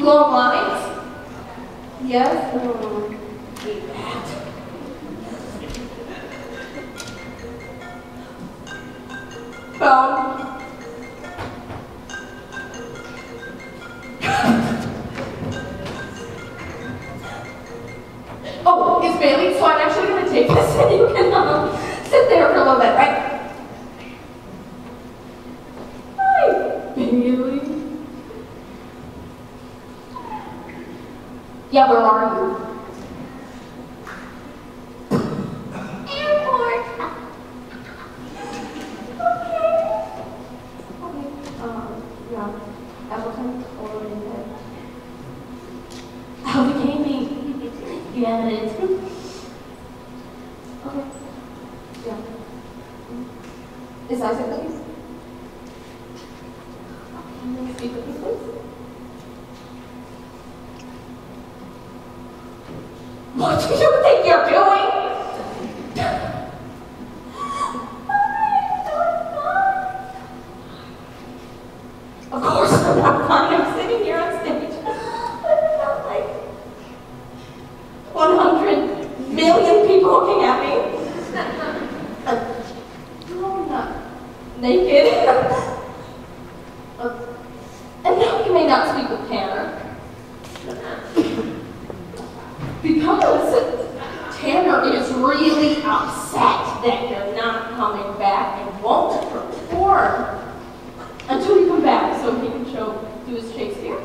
Long lines? Yes? Hate that. Phone. Oh, it's Bailey, so I'm actually going to take this and you can sit there for a little bit, right? Hi, Bailey. Yeah, where are you? Airport. Okay. Yeah. Appleton or in bed. Oh, we came in. Yeah, it is. Okay. Yeah. Is Isaac with you? Can you speak with me, please? What do you think you're doing? Of course I'm not fine. I'm sitting here on stage. I've got like 100 million people looking at me. No, I'm not naked. And no, you may not speak with Tanner. Because Tanner is really upset that you're not coming back and won't perform until you come back so he can do his Shakespeare.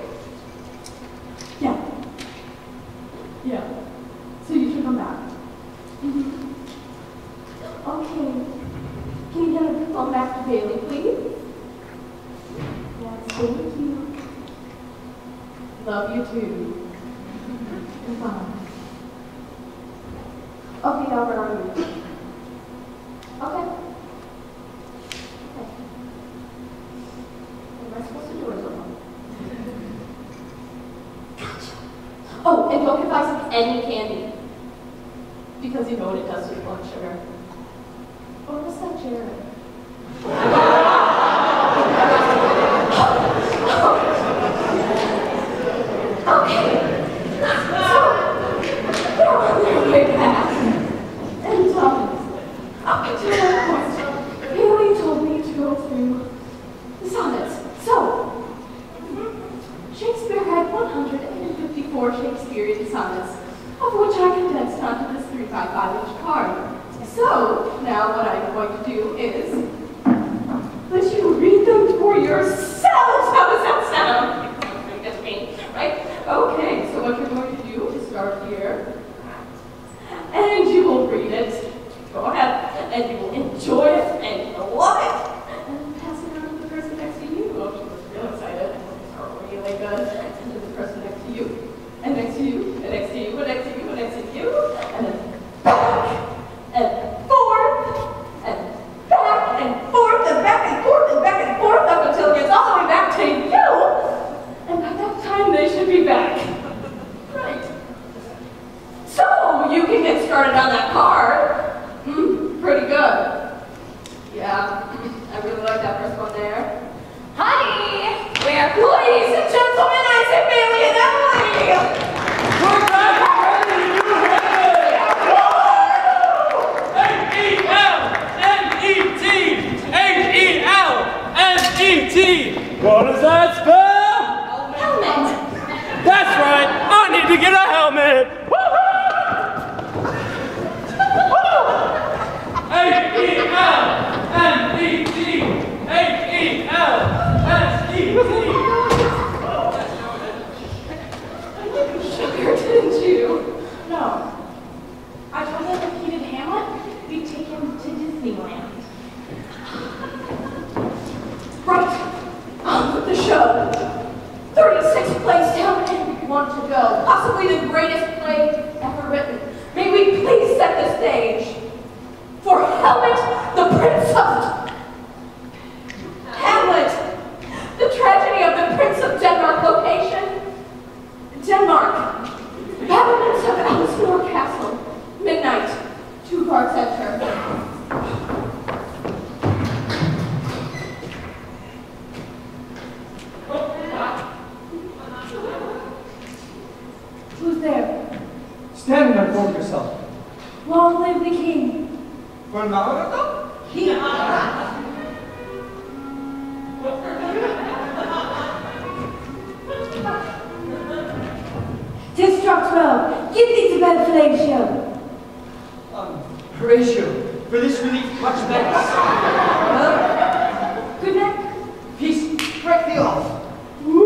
Yeah. Yeah. So you should come back. Okay. Can you get a phone back to Bailey, please? Yes, thank you. Love you too. Goodbye. Okay, now where are you? Okay. What am I supposed to do with them? Gotcha. Oh, and don't give Isaac any candy. Because you know what it does to your blood sugar. Or was that Jared? Okay. Bailey told me to go through the sonnets. So, Shakespeare had 154 Shakespearean sonnets, of which I condensed onto this 3x5-inch card. So, now what I'm going to do is let you read them for yourselves. How does that sound? That's me, right? Okay, so what you're going to do is start here, and you will read it. Go ahead, and you will enjoy it, and you will love it. And pass it on to the person next to you. Oh, she was real excited. It's really good. And to the person next to you, and next to you, and next to you, and next to you, and next to you, and then back, and forth, and back, and forth, and back, and forth, and back, and forth, up until it gets all the way back to you. And by that time, they should be back. Right. So, you can get started on that card. Pretty good. Yeah, I really like that first one there. Honey, we're ladies and gentlemen, Isaac, Bailey, and Emily. We're back ready to do H-E-L-M-E-T. What does that spell? Helmet. That's right. I need to get a helmet. H-E-L-M-E-T. H-E-L-M-E-T. Sugar, didn't you? No. I told him if he did Hamlet, we'd take him to Disneyland. Right. On with the show. 36th place down and want to go. Possibly the greatest play ever written. May we please set the stage for Hamlet, the Prince of Hamlet, the tragedy of the Prince of Denmark. Location, Denmark. Battlements of Ellesmere Castle. Midnight. 2-part center. Who's there? Stand and unfold yourself. Long live the king. For an hour ago? Tis struck 12. Give thee to bed, Fellatio. Horatio, for this relief, much thanks. Good night. Peace, break thee off. Woo!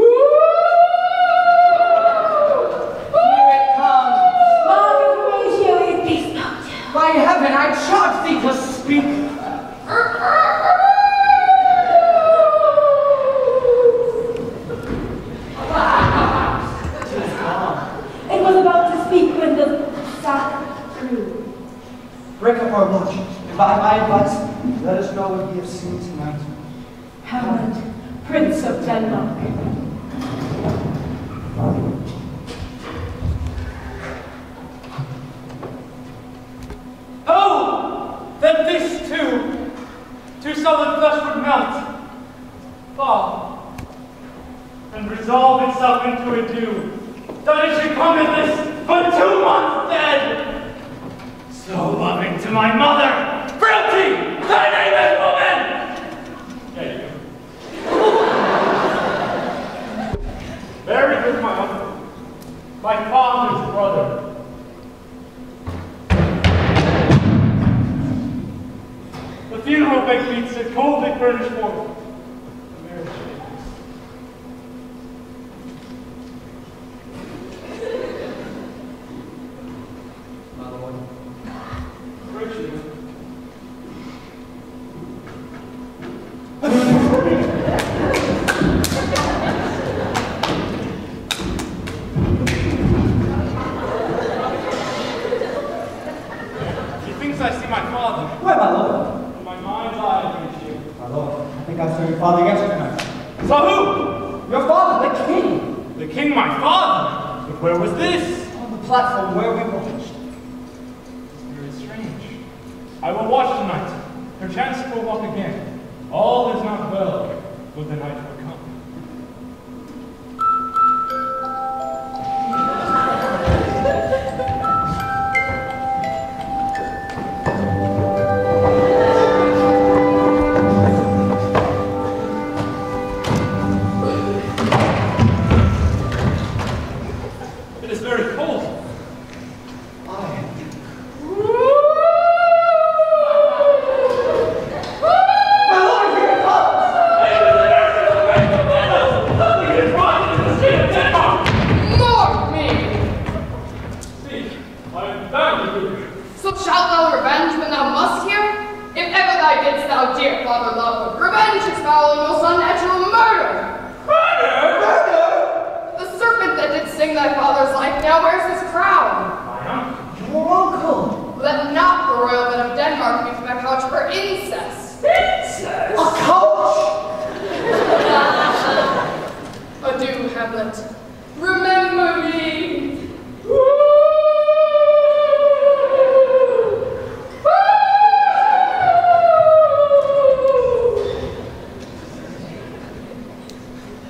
Here it comes. Margaret Horatio, it be spoke to. By heaven, I charge thee to speak. It was about to speak when the sack grew. Break up our watch, and by my advice, let us know what we have seen tonight. Hamlet, Prince of Denmark. Oh, that this too solid flesh would melt, fall, and resolve itself into a dew, that it should come in this but 2 months dead. So loving to my mother, frailty, thy name is woman! There you go. Buried with my uncle, my father's brother. The funeral benefice had coldly furnished forth the marriage papers. My lord. Virtue. He thinks I see my father. Where, my lord? In my mind's eye, Virtue. My lord, I think I saw your father yesterday night. Saw who? Your father, the king! The king, my father? But where was this? On the platform where we watched. Very strange. I will watch tonight. Perchance we'll walk again. All is not well, but the night will come. It is very cold. So shalt thou revenge when thou must hear? If ever thou didst thou dear father love, but revenge is foul and most unnatural murder. Murder! The serpent that did sing thy father's life now wears his crown. My uncle. Your uncle! Let not the royal men of Denmark be my couch for incest. Incest? A couch! Adieu, Hamlet. Remember me.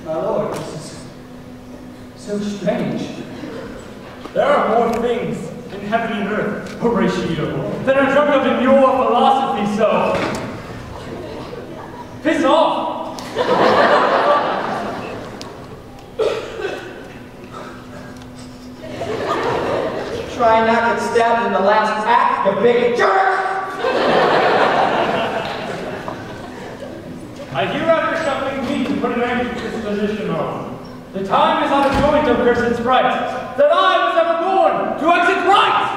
My lord, this is so strange. There are more things in heaven and earth, Horatio, than are dreamt of in your philosophy, so. Piss off! Try not to get stabbed in the last act, you big jerk! I hereafter shall think me to put an end to this position on. The time is on the joint of cursed sprite, that I was ever born to exit right!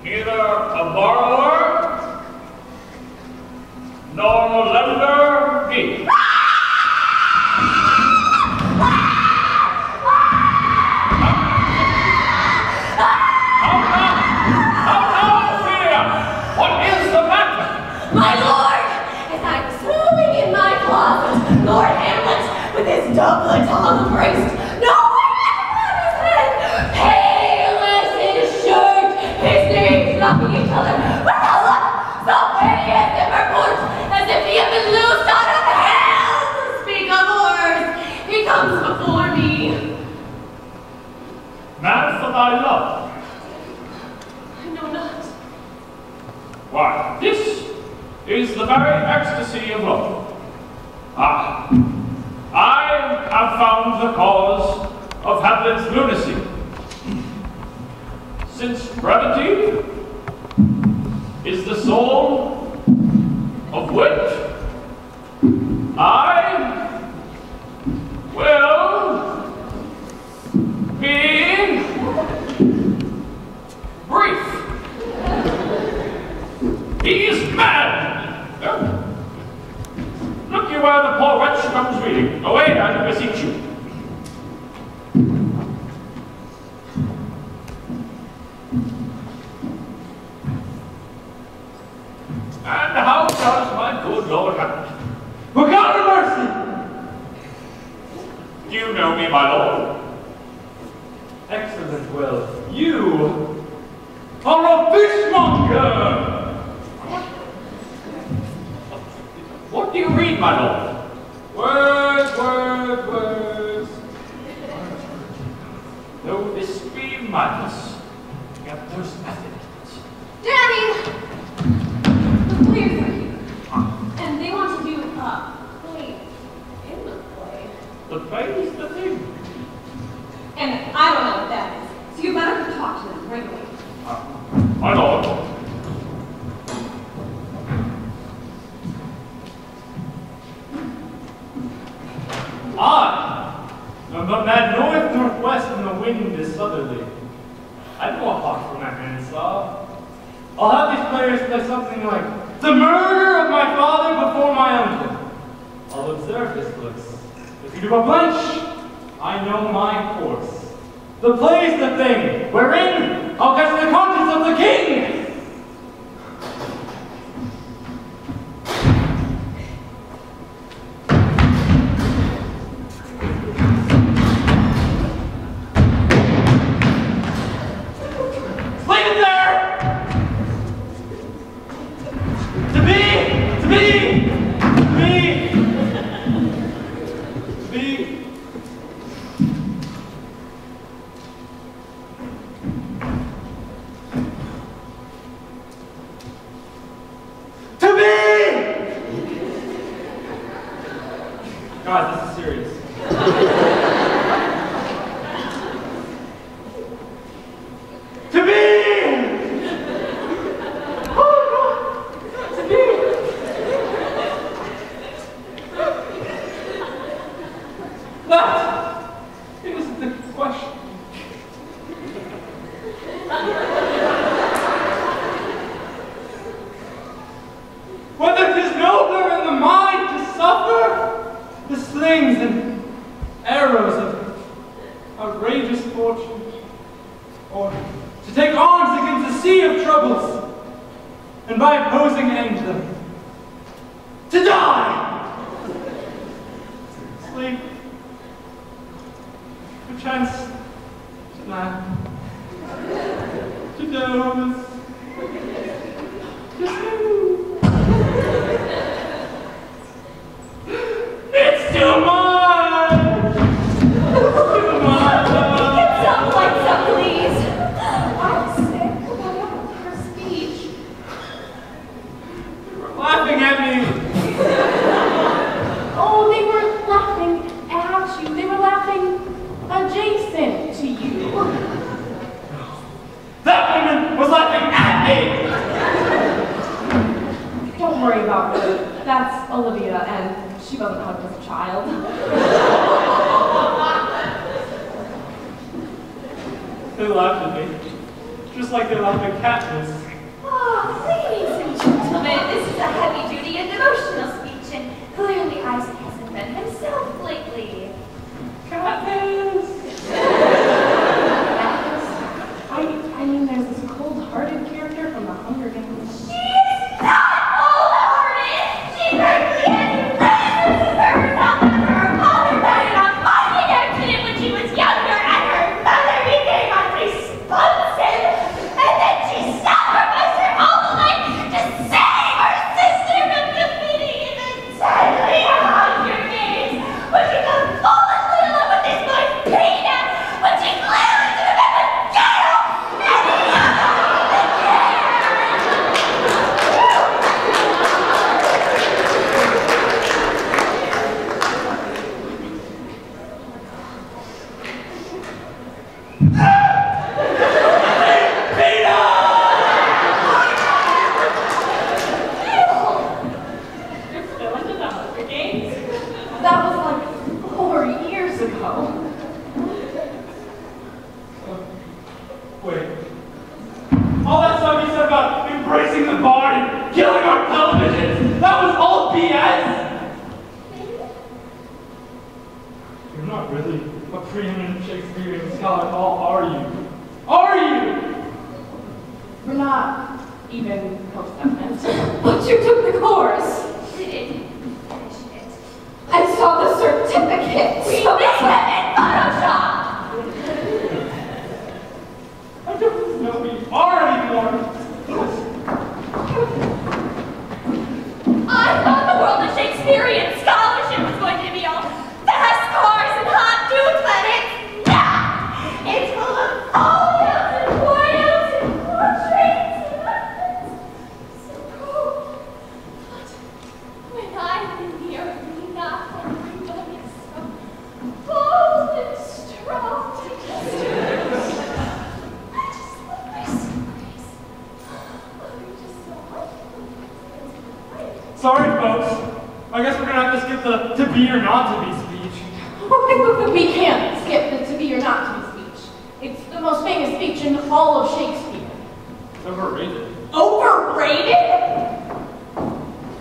Neither a borrower nor a lender be. How now, Ophelia? Oh, the priest! No, I have his head! Pale as his shirt, his knees knocking each other, with a look so piteous and verbose, as if he had been loosed out of hell to speak of horrors. He comes before me. Man for thy love. I know not. Why, this is the very ecstasy of love. Ah, I have found the cause of Hamlet's lunacy. Since brevity is the soul of wit, I will be brief. He is mad! Look you where the poor wretch comes reading. Away, I beseech you. And how does my good Lord Hamlet? For God have mercy! Do you know me, my lord? Excellent, Will. You are a fishmonger! What do you read, my lord? Words, words, words. Though this be madness, yet there's method in it. Daddy! The players are here. And they want to do a play in the play. The play is the thing. And I don't know what that is. So you better go talk to them right away. My lord. But that north, northwest, and the wind is southerly. I know a hawk from that handsaw. I'll have these players play something like, the murder of my father before my uncle. I'll observe his looks. If you do a blench, I know my course. The play's the thing, wherein I'll catch the conscience of the king. Guys, this is serious. To be! Oh God! To be! That isn't the question. Whether 'tis nobler in the mind to suffer the slings and arrows of outrageous fortune, or to take arms against a sea of troubles, and by opposing end them, to die! Sleep, perchance to nap, to doze, to snooze. It's too much! Too much! Get some lights up, please. I'm sick about her speech. You were laughing at me. Oh, they weren't laughing at you. They were laughing adjacent to you. That woman was laughing at me! Don't worry about her. That's Olivia, and she wasn't hugged as a child. They laughed at me, just like they laughed at Katniss. Ah, ladies and gentlemen, this is a heavy-duty and devotional speech, and clearly Isaac hasn't been himself lately. Katniss! I mean, there's this cold-hearted character from the Hunger Games. She is not cold-hearted! She perfectly has embraces herself after her father died on fighting embracing the garden, killing our televisions. That was all BS. You're not really a preeminent Shakespearean scholar at all, are you? Are you? We're not even post-eminent. But you took the course. We didn't finish it. I saw the certificate. We made them in Photoshop! I don't know who you are anymore. I thought the world of Shakespearean scholarship was going to be all fast cars and hot dudes, but it's not! It's full of folios and foils and portraits and methods. So cool. But when I'm in the arena, everybody's so bold and strong. I just love my stories. I'm just so Sorry, folks. I guess we're gonna have to skip the to be or not to be speech. We can't skip the to be or not to be speech. It's the most famous speech in all of Shakespeare. Overrated. Overrated?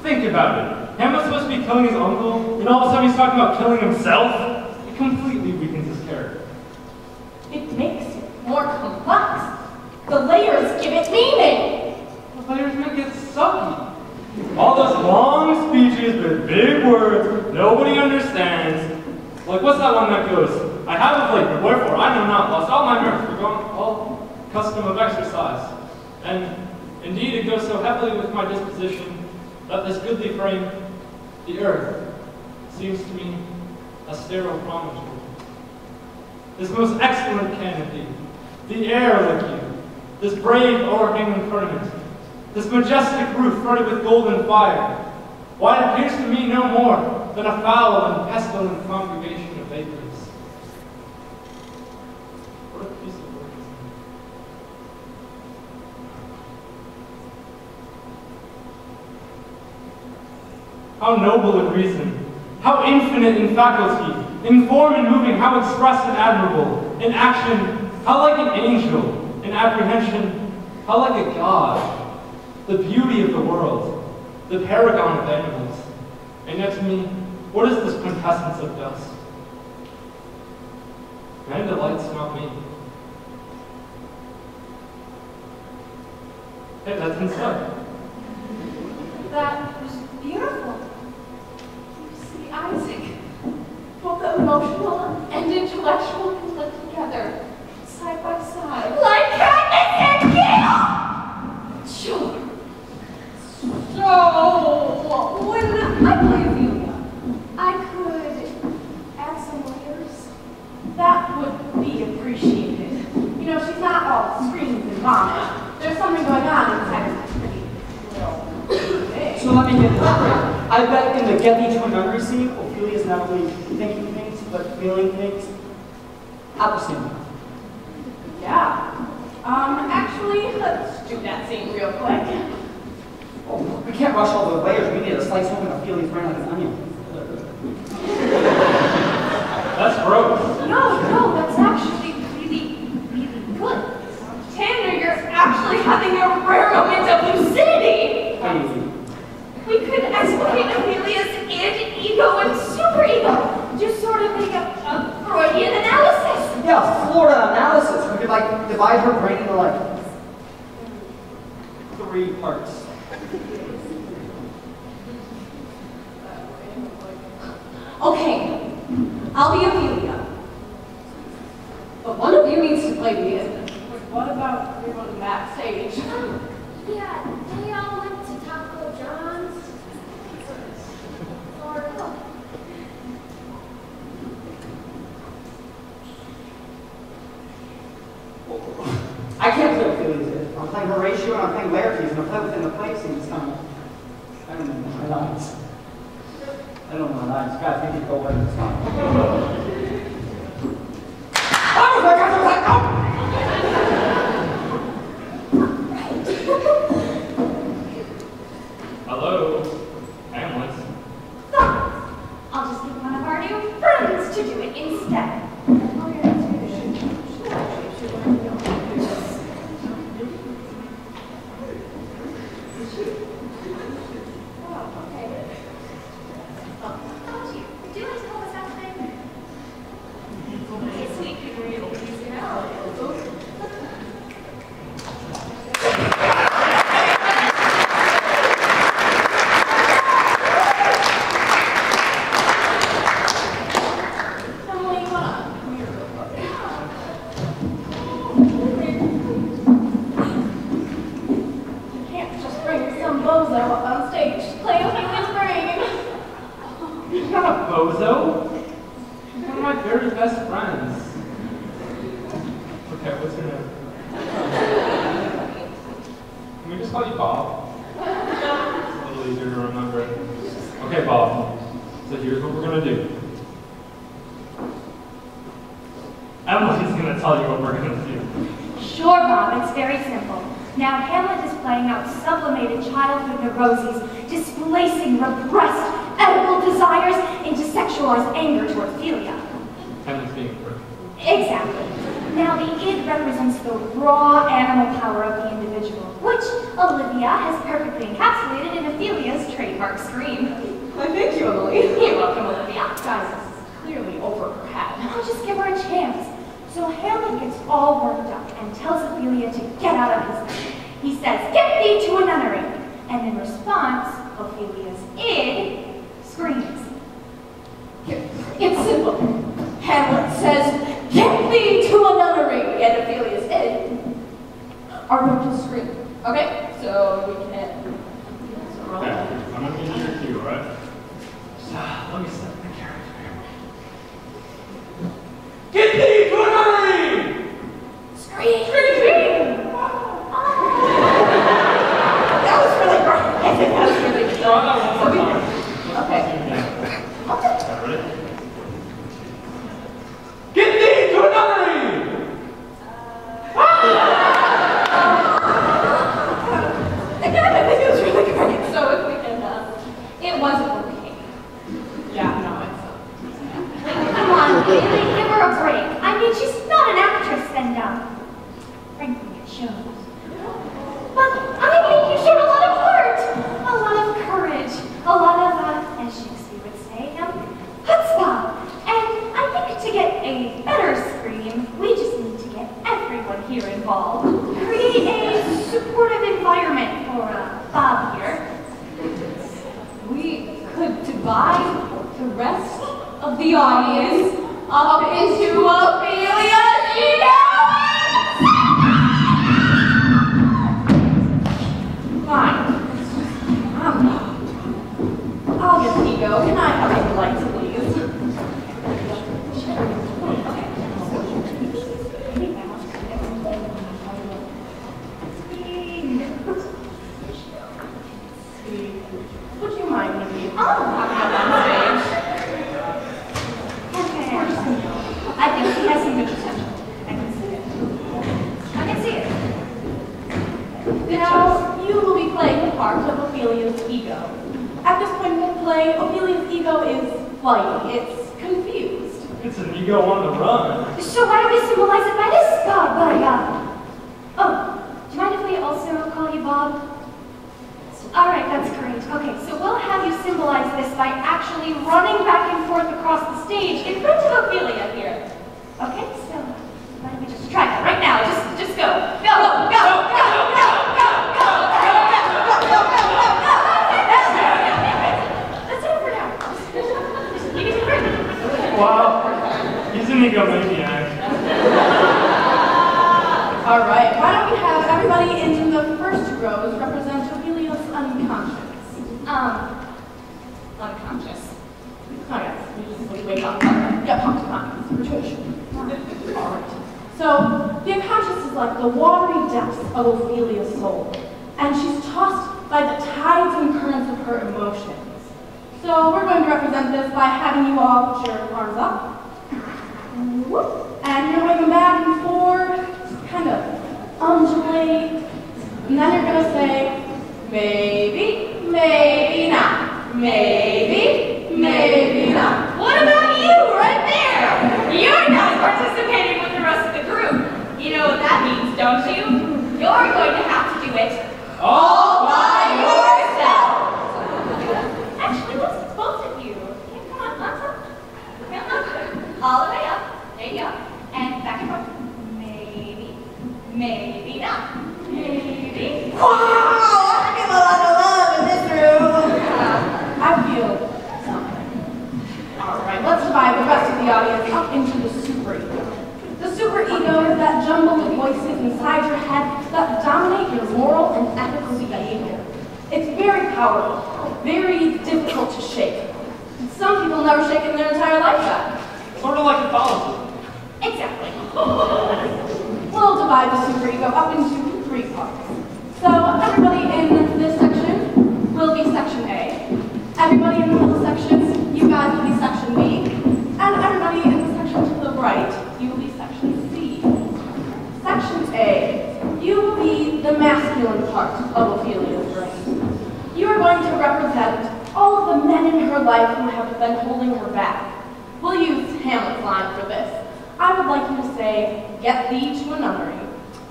Think about it. Hamlet's supposed to be killing his uncle, and all of a sudden he's talking about killing himself. It completely weakens his character. It makes it more complex. The layers give it meaning. The layers make it sucky. All those long speeches with big words nobody understands. Like, what's that one that goes, I have a flake, wherefore I know not, lost all my mirth, forgone all custom of exercise. And indeed it goes so heavily with my disposition that this goodly frame, the earth, seems to me a sterile promontory. This most excellent canopy, the air like you, this brave o'erhanging firmament, this majestic roof fronted with golden fire, why it appears to me no more than a foul and pestilent congregation of vapors. What a piece of work is that? How noble in reason, how infinite in faculty, in form and moving, how express and admirable, in action, how like an angel, in apprehension, how like a god. The beauty of the world, the paragon of animals, and yet to me, what is this quintessence of dust? Man delights, not me. Hey, that's inside. That was beautiful. You see, Isaac, both the emotional and intellectual can live together, side by side. Like Katniss and Gale! Sure. So, when I play Ophelia, I could add some layers. That would be appreciated. You know, she's not all screams and vomit. There's something going on inside of this pretty little thing. So let me get this straight. I bet in the Get Me to a Nunnery scene, Ophelia's not only thinking things, but feeling things at the same time. Yeah. Actually, let's do that scene real quick. Oh, we can't rush all the layers. We need to slice open Ophelia's brain like an onion. That's gross. No, that's actually really good. Tanner, you're actually having a rare moment of lucidity. Hey. We could explicate Amelia's id, ego, and superego. Just sort of make a Freudian analysis. Yeah, Florida analysis. We could like divide her brain into like 3 parts. Okay, I'll be Ophelia. But one of you needs to play the id. What about everyone backstage? Yeah, they all went to Taco John's. Or I can't play Ophelia's id. I'm playing Horatio and I'm playing Laertes and I play within the play scenes. I don't know my lines. I don't know my lines. Guys, we can go ahead and stop. Oh my God! Hello, Hamlet. Thoughts. I'll just get one of our new friends to do it instead. bozo up on stage to play Ophelia's brain. You're not a bozo. She's one of my very best friends. Okay, what's your name? Can we just call you Bob? It's a little easier to remember. Okay, Bob. So here's what we're gonna do. Emily's gonna tell you what we're gonna do. Sure, Bob, it's very simple. Now, Hamlet is playing out sublimated childhood neuroses, displacing repressed edible desires into sexualized anger toward Ophelia. Hamlet's being a prick. Exactly. Now, the id represents the raw animal power of the individual, which Olivia has perfectly encapsulated in Ophelia's trademark scream. I thank you, Emily. You're welcome, Olivia. Guys, this is clearly over her head. I'll just give her a chance. So Hamlet gets all worked up and tells Ophelia to get out of his bed. He says, "Get thee to a nunnery." And in response, Ophelia's id screams. It's simple. Hamlet says, "Get thee to a nunnery," and Ophelia's id are going to scream. Okay? So we can roll. Okay, I'm gonna give you your cue, alright? Let me set the character. Get thee to a nunnery! Scream! Scream! That was really great. That was really good. Try that one more time. Okay. Ready? Get thee to a nunnery! Again, I think it was really great. So if we can, it wasn't okay. Yeah, no, it's Come on, Haley, give her a break. I mean, she's not an actress, and, frankly, it shows. But, I mean, you showed a lot of heart, a lot of courage, a lot of, as Shakespeare would say, chutzpah. And I think to get a better scream, we just need to get everyone here involved. Create a supportive environment for, Bob here. we could divide the rest of the audience up into Ophelia's ego. Fine. I'll get the ego. Can I have the lights, please? Would you mind me? I'll have you on stage. Okay. I think he has some good potential. I can see it. I can see it. Now, you will be playing the part of Ophelia's ego. At this point, we'll play Ophelia's ego is flighty. It's confused. It's an ego on the run. So why don't we symbolize it by this, Oh, do you mind if we also call you Bob? All right, that's great. Okay, so we'll have you symbolize this by actually running back and forth across the stage in front of Ophelia here. Okay, so why don't we just try that right now? Just go. Go, go, go, go, go, go, go, go, go, go, go, go. That's it for now. Just give me some credit. Wow, he's an egomaniac. All right, why don't we have everybody in the first rows represent Ophelia's unconscious? Unconscious. Oh, yes, we wake up. Yeah, unconscious. All right. So, the unconscious is like the watery depths of Ophelia's soul, and she's tossed by the tides and currents of her emotions. So, we're going to represent this by having you all put your arms up. Whoop. And you're going back and forth, kind of undulate, and then you're going to say, maybe, maybe not, maybe, maybe not. What about you right there? You're not participating with the rest of the group. You know what that means, don't you? You're going to have to do it all by yourself. Actually, what's both of you? Okay, come on, lots up. All the way up. There you go. And back and forth. Maybe, maybe not. Maybe. Wow, I feel a lot of love in this room. I feel something. All right, let's divide the rest of the audience up into the superego. The superego is that jumble of voices inside your head that dominate your moral and ethical behavior. It's very powerful, very difficult to shake. Some people never shake in their entire lifetime. Sort of like Catholicism. Exactly. We'll divide the superego up into 3 parts. So everybody in this section will be section A. Everybody in the middle sections, you guys will be section B. And everybody in the section to the right, you will be section C. Section A, you will be the masculine part of Ophelia's brain. You are going to represent all of the men in her life who have been holding her back. We'll use Hamlet's line for this. I would like you to say, "Get thee to a nunnery."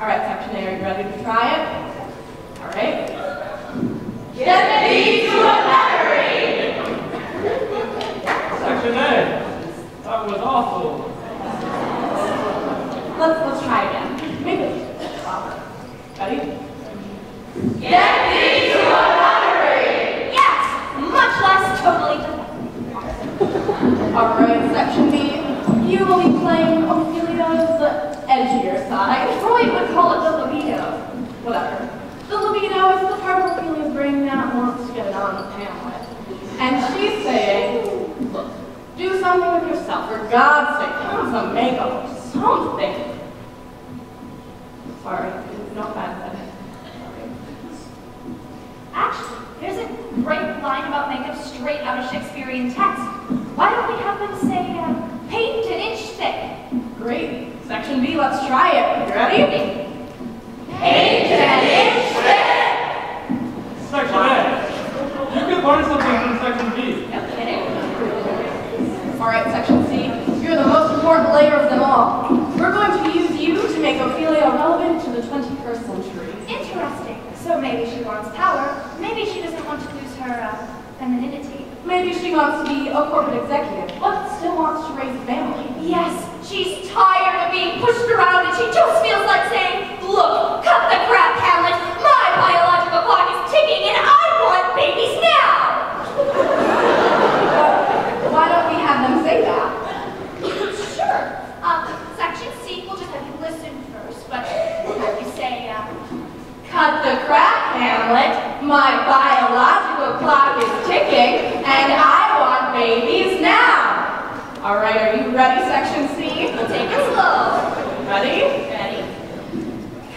All right, section A, are you ready to try it? All right. Get thee to a nunnery! Section A. That was awful. Let's try again. Maybe proper. Ready? Get thee to a nunnery! Yes! Much less totally defensive. All right, section B. You will be playing Ophelia's edgier side. Freud would call it the libido. Whatever. The libido is the part of Ophelia's brain that wants to get it on with Hamlet. And she's saying, look, do something with yourself. For God's sake, put on some makeup or something. Sorry, no offense. Actually, there's a great line about makeup straight out of Shakespearean text. Why don't we have them say, paint an inch thick? Great. Section B, let's try it. You ready? Paint an inch thick! Section A. You could learn something from Section B. No kidding. All right, section C. You're the most important layer of them all. We're going to use you to make Ophelia relevant to the 21st century. Interesting. So maybe she wants power. Maybe she doesn't want to lose her femininity. Maybe she wants to be a corporate executive, but still wants to raise a family. Yes, she's tired of being pushed around and she just feels like saying, look, cut the crap, Hamlet. My biological clock is ticking and I want babies now. Why don't we have them say that? Sure. Section C, we'll just have you listen first, but we'll have you say, Cut the crap, Hamlet. My biological clock is ticking, and I want babies now. All right, are you ready, section C? we'll take it slow. Ready? Ready?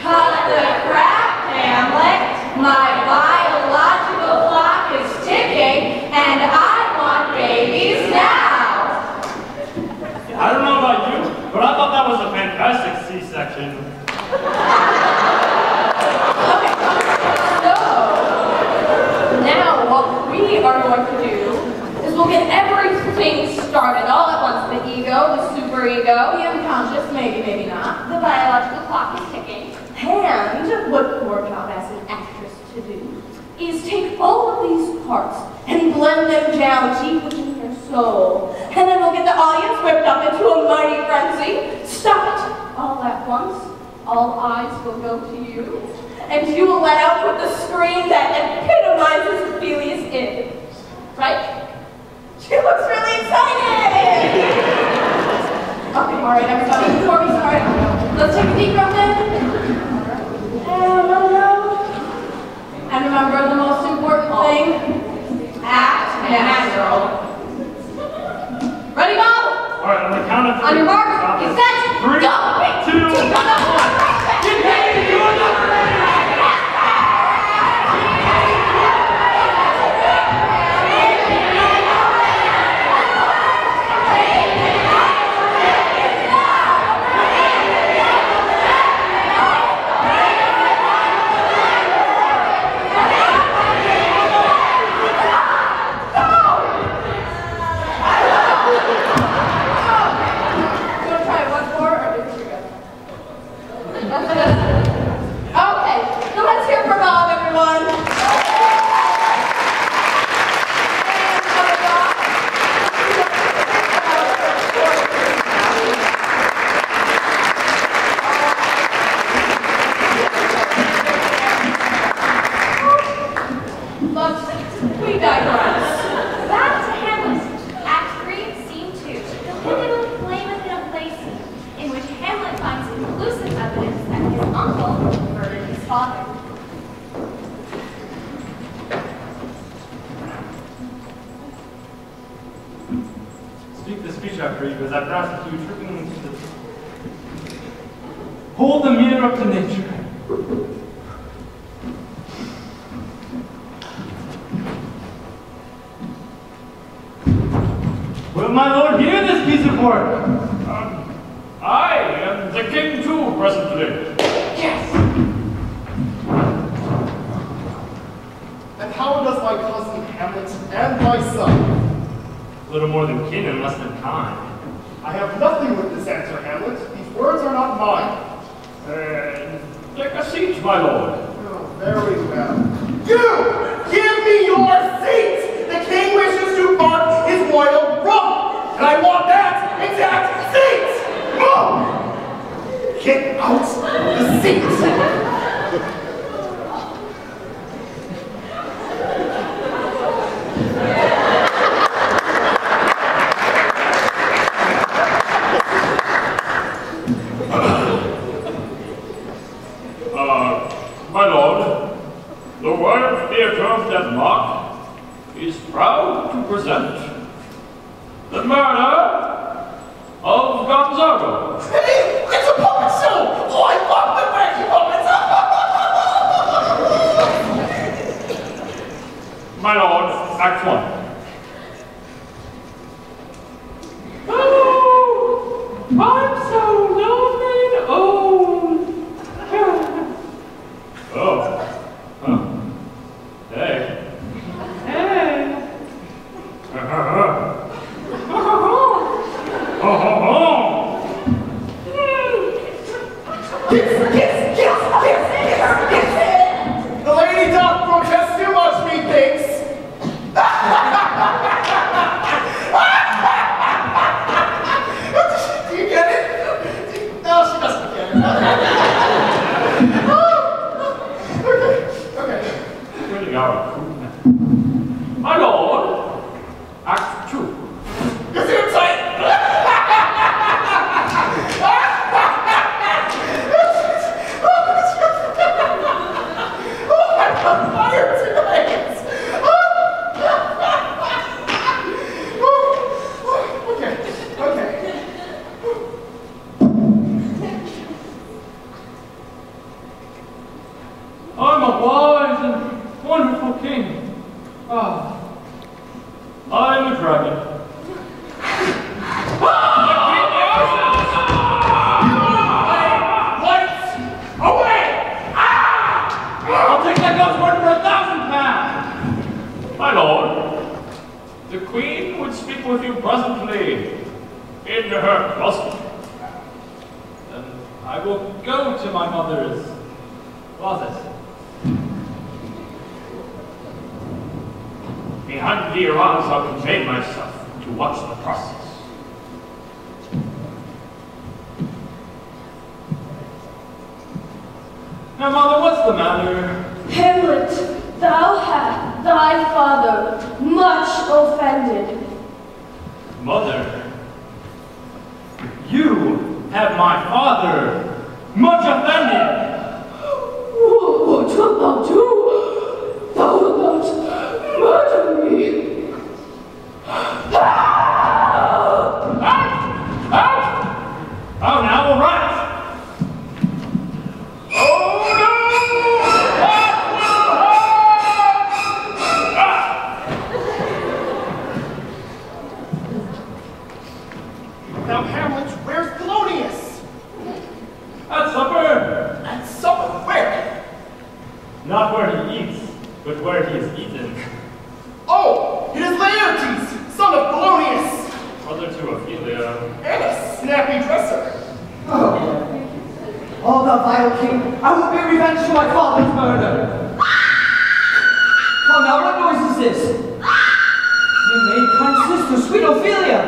Cut the crap, Hamlet. My biological clock is ticking, and I want babies now. I don't know about you, but I thought that was a fantastic C-section. Okay, so now what we are going to do is we'll get everything started all at once. The ego, the superego, the unconscious, maybe, maybe not. The biological clock is ticking. And what poor job as an actress to do is take all of these parts and blend them down deep within your soul. And then we'll get the audience whipped up into a mighty frenzy. Stop it all at once. All eyes will go to you. And you will let out with the scream that epitomizes Ophelia's id. Right? She looks really excited! Okay, all right, everybody, before we start, let's take a deep breath in. And let it out. And remember the most important thing, act natural. Ready, Bob? All right, on the count of 3. On your mark, Stop get it. set, 3, go! 2, 1. Get ready to do another race! Okay, so let's hear from Bob, everyone. But we digress. Back to Hamlet. Act 3, Scene 2. The pivotal play within a play scene, in which Hamlet finds conclusive evidence that his uncle murdered his father. after you as I passed you tripping into the... Hold the mirror up to nature. Will my lord hear this piece of work? I am the king too, presently. Yes! And how does my cousin Hamlet and my son? A little more than kin and less than kind. I have nothing with this answer, Hamlet. These words are not mine. Take a seat, my lord. Oh, very well. You! Give me your seat! The king wishes to mark his royal rump, and I want that exact seat! Move! Get out of the seat! My lord, the Royal Theatre of Denmark is proud to present the murder of Gonzago. Hey, it's a puppet show! Oh, I love the wacky puppets! My lord, Act 1. Oh, I'm so lonely and old. Oh. Huh. Hey. Hey. Kiss! The lady doth protest too much, methinks. Do you get it? No, she doesn't get it. Okay. Really are. My lord, Act 2. You see what I'm saying? Oh, I'm on fire tonight. Okay. I'm a wise and wonderful king. Ah, I'm a dragon. I'll take that ghost word for 1,000 pounds. My lord, the queen would speak with you presently in her closet. Then I will go to my mother's closet. Behind the arms I'll convey myself to watch the process. Now, mother, what's the matter? Hamlet, thou hast thy father much offended. Mother, you have my father much offended. What wilt thou do? Thou wilt not murder me. Oh, now, all right. Now, Hamlet, where's Polonius? At supper. At supper? Where? Not where he eats, but where he is eaten. Oh, it is Laertes, son of Polonius, Brother to Ophelia. and a snappy dresser. Oh, thou vile king, I will be revenged for my father's murder. Come now, what noise is this? Dear maid, kind sister, sweet Ophelia.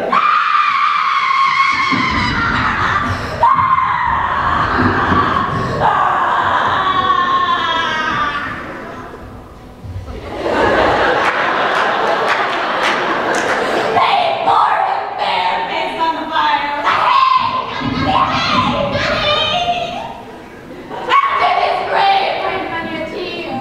After his grave, bring many a tear.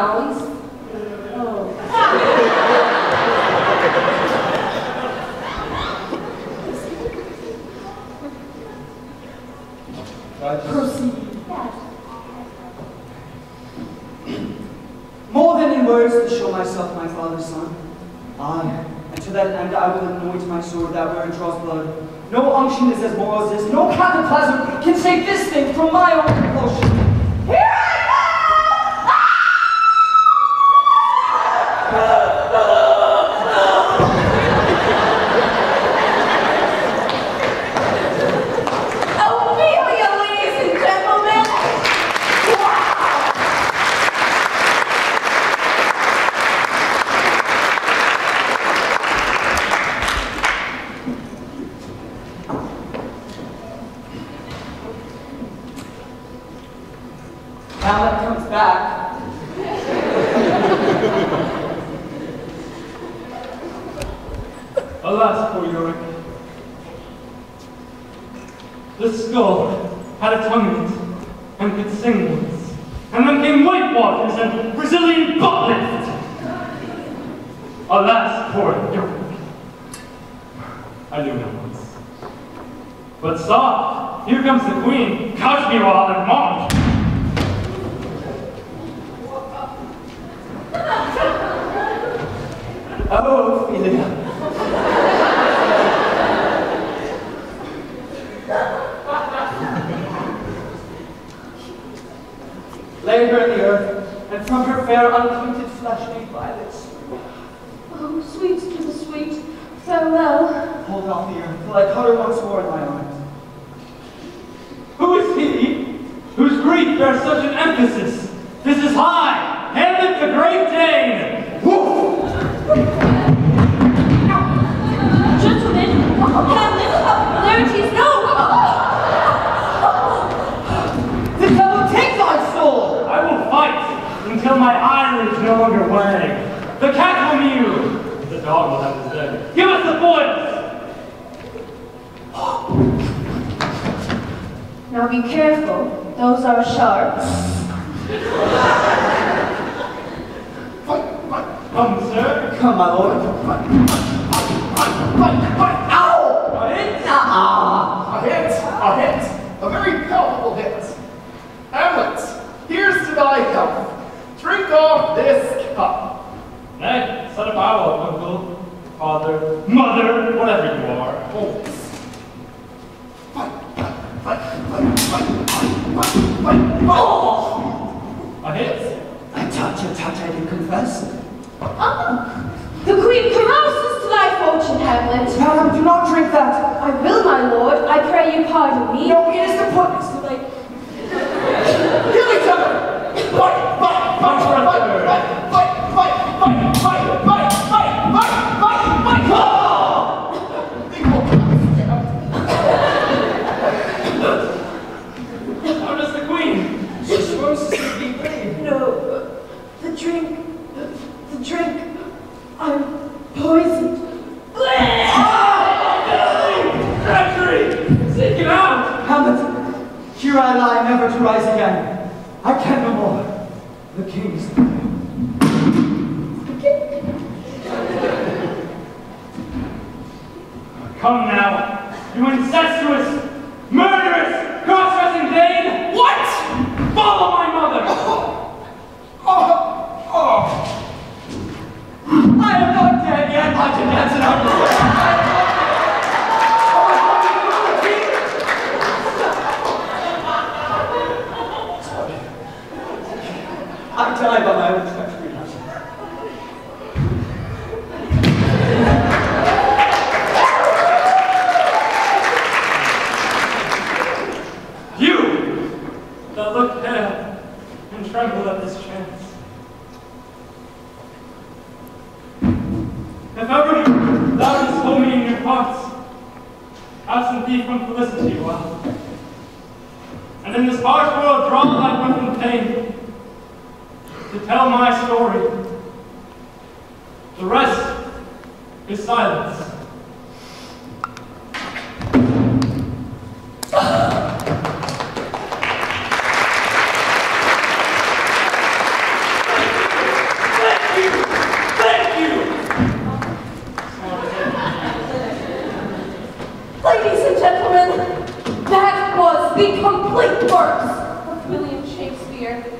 crowns. Oh. Proceed. More than in words to show myself my father's son. Aye, and to that end I will anoint my sword that where it draws blood. No unction is as moral as this. No cataplasm can save this thing from my own compulsion. Here I Ophelia, ladies and gentlemen! Hamlet comes back. Alas, poor Yorick. The skull had a tongue in it, and could sing once. And then came white waters and Brazilian butt lift. Alas, poor Yorick. I knew no once. But soft, here comes the queen. Couch me while and march. Oh, Ophelia. Lay her in the earth, and from her fair unclinted flesh made violets. Oh, sweet to the sweet, farewell. Hold out the earth till I cut her once more in my arms. Who is he whose grief bears such an emphasis? This is I, Hamlet the Great Dane. Woof! Gentlemen, Hamlet, Laertes, no! The devil take thy soul! I will fight until my eyelids no longer wag. The cat will mew. The dog will have his day. Give us the voice! Now be careful, those are sharks. Come, sir. Come, my lord. Ow! A hit? A hit. A very powerful hit. Hamlet, here's to thy health. Drink off this cup. Nay, set a bow up, uncle, father, mother, whatever you are. A hit? I touch, I didn't confess. The queen carouses to thy fortune, Hamlet. Madam, do not drink that. I will, my lord. I pray you pardon me. No, it is to put this to late. Kill each other! Fight! How does the queen? She's supposed to be brave. No, the drink. I'm poisoned. Treachery! Seek it out! Hamlet, here I lie, never to rise again. I can no more. The king's Come now, you incestuous, murderous, cross-dressing Dane! What? Follow my mother! I am not dead yet. I can dance it out. I die by my own treachery. You, that look pale and tremble at this chance. If ever thou didst hold me in your hearts, absent thee from felicity, well, and in this harsh world draw thy breath in pain, to tell my story. The rest is silence. Shakespeare.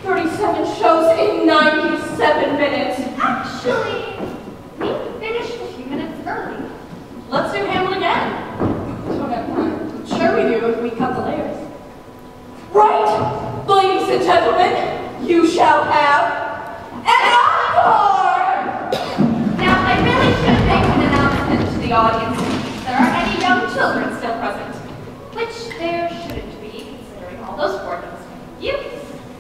37 shows in 97 minutes. Actually, we finished a few minutes early. Let's do Hamlet again. We don't have time. Sure we do if we cut the layers. Right, ladies and gentlemen, you shall have an encore! Now, I really should make an announcement to the audience if there are any young children still present, which there shouldn't be, considering all those boardings youths.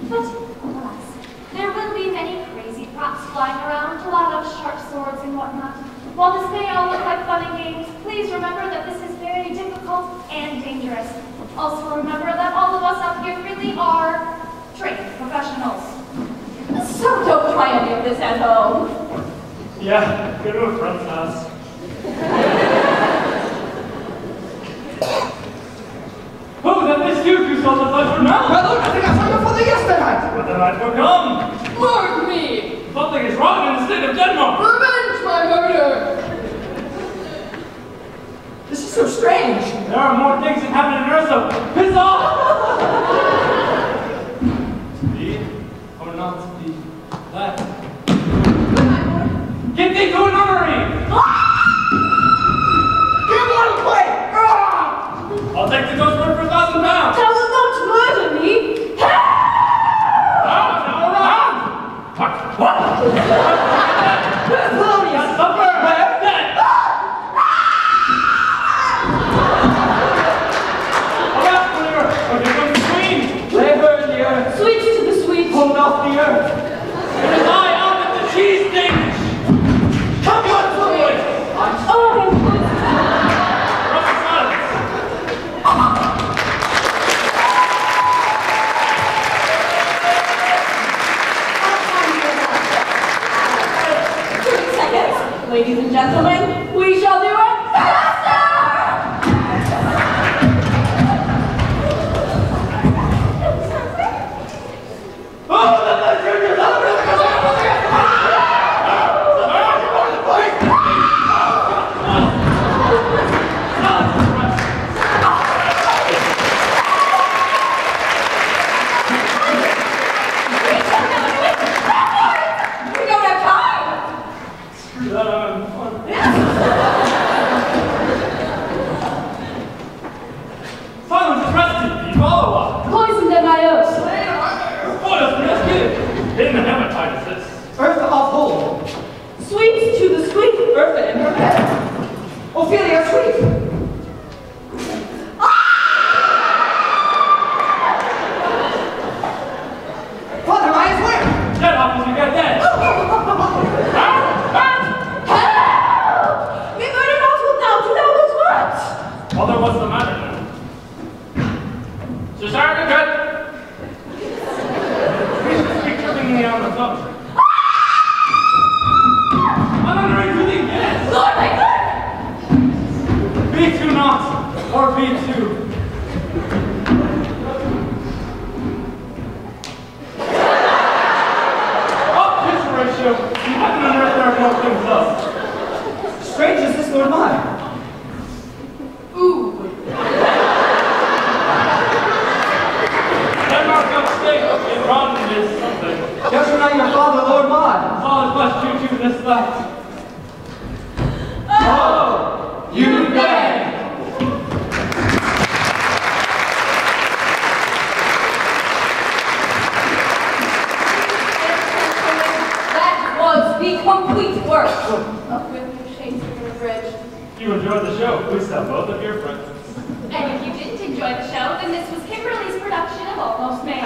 But, alas, there will be many crazy props flying around, a lot of sharp swords and whatnot. While this may all look like fun and games, please remember that this is very difficult and dangerous. Also remember that all of us out here really are trained professionals. So don't try any of this at home. Yeah, go to a friend's house. Oh, that is you who saw the flesh now? My lord, I think I saw your father yesterday. But the night will come. Mark me! Something is wrong in the state of Denmark. Revenge my murder! This is so strange. There are more things in heaven and earth, so piss off! To be or not to be, that. Get thee to an armory! Give one a play! I'll take the ghost word for 1,000 pounds! Thou wilt not murder me! Now around! What? Where's Polonius? That's supper! Where? Dead! Or give them the queen! Lay her in the earth. Sweet to the sweet. Hold off the earth. It is I out at the cheese dish! Come on, Floyd! Oh, I'm good. Russian silence! Seconds. Ladies and gentlemen, we shall do it faster! Oh, the legend We don't have time! Screw that, I'm having fun. Silence is rested, you follow up. Poison them I owe. Spoils the rescue. In the hepatitis. Earth off hold. Sweet to the sweet. Earth in her head. Ophelia, sweet. Father, I swear. Get up as you get dead. Help! We murdered us without you, that was what? Mother, what's the matter now? Cesare, good. You're killing me on the phone. I'm under everything, yes. Lord, my God! B2 not, or B2. Up his ratio, you haven't unearthed there are no things up. Strange is this, Lord mine. Ooh. Denmark upstate, in Rotten is something. Just not your father, Lord mine. All is less choo-choo this left. Oh, you beg. That was the complete work of William Shakespeare abridged. You enjoyed the show. Please tell both of your friends. And if you didn't enjoy the show, then this was Kimberly's production of Almost Made.